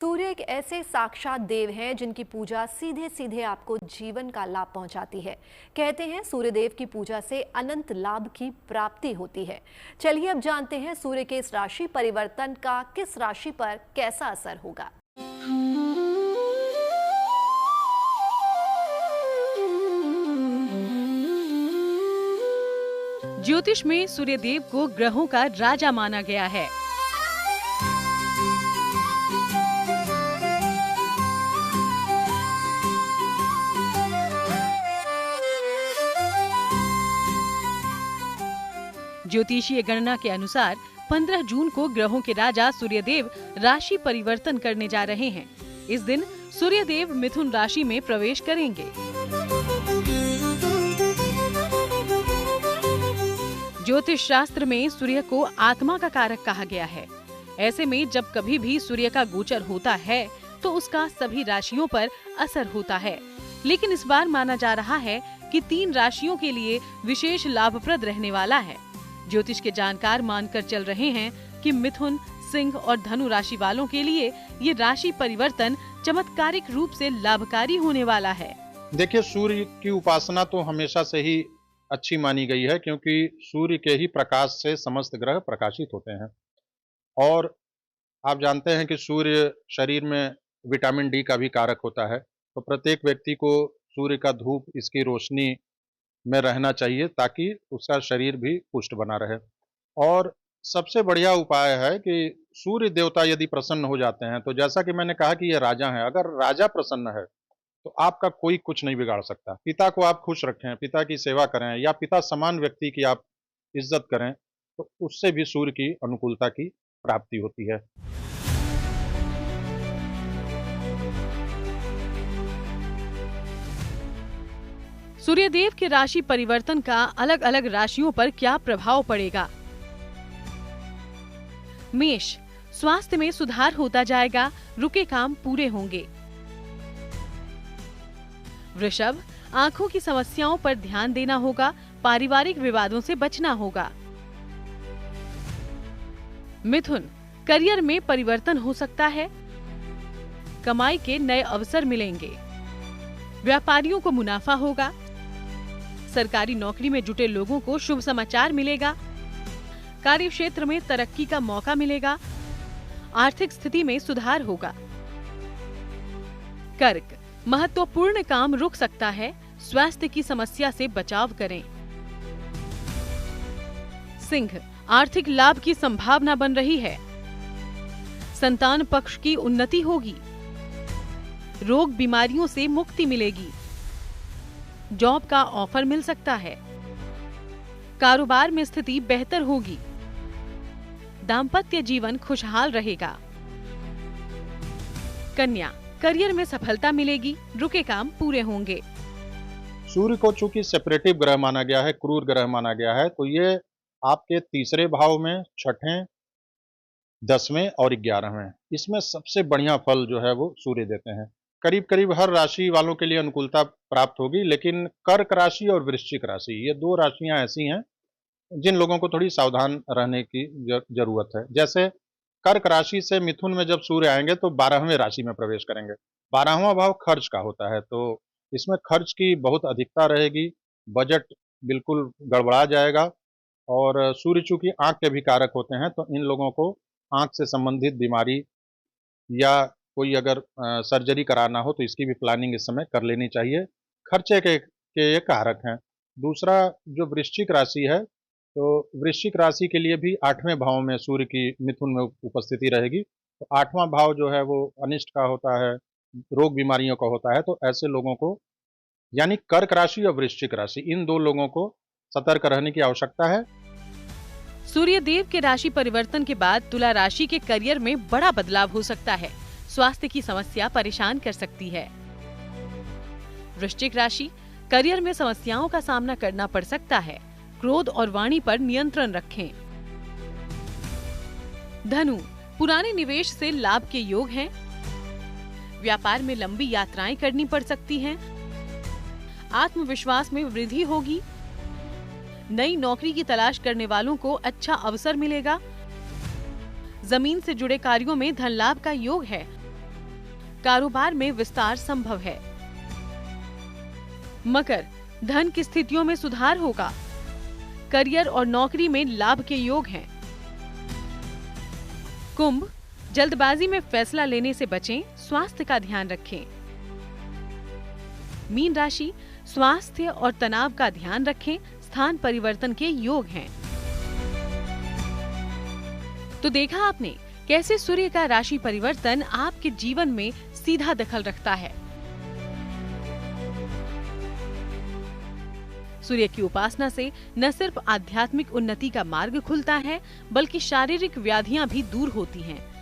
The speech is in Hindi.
सूर्य एक ऐसे साक्षात देव हैं जिनकी पूजा सीधे सीधे आपको जीवन का लाभ पहुंचाती है। कहते हैं सूर्य देव की पूजा से अनंत लाभ की प्राप्ति होती है। चलिए अब जानते हैं सूर्य के इस राशि परिवर्तन का किस राशि पर कैसा असर होगा। ज्योतिष में सूर्य देव को ग्रहों का राजा माना गया है। ज्योतिषीय गणना के अनुसार 15 जून को ग्रहों के राजा सूर्यदेव राशि परिवर्तन करने जा रहे हैं। इस दिन सूर्यदेव मिथुन राशि में प्रवेश करेंगे। ज्योतिष शास्त्र में सूर्य को आत्मा का कारक कहा गया है। ऐसे में जब कभी भी सूर्य का गोचर होता है तो उसका सभी राशियों पर असर होता है। लेकिन इस बार माना जा रहा है कि 3 राशियों के लिए विशेष लाभप्रद रहने वाला है। ज्योतिष के जानकार मानकर चल रहे हैं कि मिथुन, सिंह और धनु राशि वालों के लिए ये राशि परिवर्तन चमत्कारिक रूप से लाभकारी होने वाला है। देखिए, सूर्य की उपासना तो हमेशा से ही अच्छी मानी गई है, क्योंकि सूर्य के ही प्रकाश से समस्त ग्रह प्रकाशित होते हैं। और आप जानते हैं कि सूर्य शरीर में विटामिन डी का भी कारक होता है, तो प्रत्येक व्यक्ति को सूर्य का धूप, इसकी रोशनी में रहना चाहिए ताकि उसका शरीर भी पुष्ट बना रहे। और सबसे बढ़िया उपाय है कि सूर्य देवता यदि प्रसन्न हो जाते हैं, तो जैसा कि मैंने कहा कि ये राजा हैं, अगर राजा प्रसन्न है तो आपका कोई कुछ नहीं बिगाड़ सकता। पिता को आप खुश रखें, पिता की सेवा करें या पिता समान व्यक्ति की आप इज्जत करें, तो उससे भी सूर्य की अनुकूलता की प्राप्ति होती है। सूर्यदेव के राशि परिवर्तन का अलग अलग राशियों पर क्या प्रभाव पड़ेगा। मेष, स्वास्थ्य में सुधार होता जाएगा, रुके काम पूरे होंगे। वृषभ, आंखों की समस्याओं पर ध्यान देना होगा, पारिवारिक विवादों से बचना होगा। मिथुन, करियर में परिवर्तन हो सकता है, कमाई के नए अवसर मिलेंगे। व्यापारियों को मुनाफा होगा, सरकारी नौकरी में जुटे लोगों को शुभ समाचार मिलेगा, कार्य क्षेत्र में तरक्की का मौका मिलेगा, आर्थिक स्थिति में सुधार होगा। कर्क, महत्वपूर्ण काम रुक सकता है, स्वास्थ्य की समस्या से बचाव करें। सिंह, आर्थिक लाभ की संभावना बन रही है, संतान पक्ष की उन्नति होगी, रोग बीमारियों से मुक्ति मिलेगी, जॉब का ऑफर मिल सकता है, कारोबार में स्थिति बेहतर होगी, दाम्पत्य जीवन खुशहाल रहेगा। कन्या, करियर में सफलता मिलेगी, रुके काम पूरे होंगे। सूर्य को चूंकि सेपरेटिव ग्रह माना गया है, क्रूर ग्रह माना गया है, तो ये आपके तीसरे भाव में, छठें, 10वें और 11वें, इसमें सबसे बढ़िया फल जो है वो सूर्य देते हैं। करीब करीब हर राशि वालों के लिए अनुकूलता प्राप्त होगी, लेकिन कर्क राशि और वृश्चिक राशि, ये 2 राशियां ऐसी हैं जिन लोगों को थोड़ी सावधान रहने की जरूरत है। जैसे कर्क राशि से मिथुन में जब सूर्य आएंगे तो 12वें राशि में प्रवेश करेंगे। 12वां भाव खर्च का होता है, तो इसमें खर्च की बहुत अधिकता रहेगी, बजट बिल्कुल गड़बड़ा जाएगा। और सूर्य चूंकि आंख के भी कारक होते हैं, तो इन लोगों को आंख से संबंधित बीमारी या कोई अगर सर्जरी कराना हो तो इसकी भी प्लानिंग इस समय कर लेनी चाहिए। खर्चे के ये कारक हैं। दूसरा जो वृश्चिक राशि है, तो वृश्चिक राशि के लिए भी 8वें भाव में सूर्य की मिथुन में उपस्थिति रहेगी। तो 8वां भाव जो है वो अनिष्ट का होता है, रोग बीमारियों का होता है। तो ऐसे लोगों को, यानी कर्क राशि और वृश्चिक राशि, इन 2 लोगों को सतर्क रहने की आवश्यकता है। सूर्य देव के राशि परिवर्तन के बाद तुला राशि के करियर में बड़ा बदलाव हो सकता है। स्वास्थ्य की समस्या परेशान कर सकती है। वृश्चिक राशि, करियर में समस्याओं का सामना करना पड़ सकता है, क्रोध और वाणी पर नियंत्रण रखें। धनु, पुराने निवेश से लाभ के योग हैं, व्यापार में लंबी यात्राएं करनी पड़ सकती हैं, आत्मविश्वास में वृद्धि होगी, नई नौकरी की तलाश करने वालों को अच्छा अवसर मिलेगा, जमीन से जुड़े कार्यों में धन लाभ का योग है, कारोबार में विस्तार संभव है। मकर, धन की स्थितियों में सुधार होगा। करियर और नौकरी में लाभ के योग हैं। कुंभ, जल्दबाजी में फैसला लेने से बचें, स्वास्थ्य का ध्यान रखें। मीन राशि, स्वास्थ्य और तनाव का ध्यान रखें, स्थान परिवर्तन के योग हैं। तो देखा आपने कैसे सूर्य का राशि परिवर्तन आपके जीवन में सीधा दखल रखता है। सूर्य की उपासना से न सिर्फ आध्यात्मिक उन्नति का मार्ग खुलता है, बल्कि शारीरिक व्याधियां भी दूर होती हैं।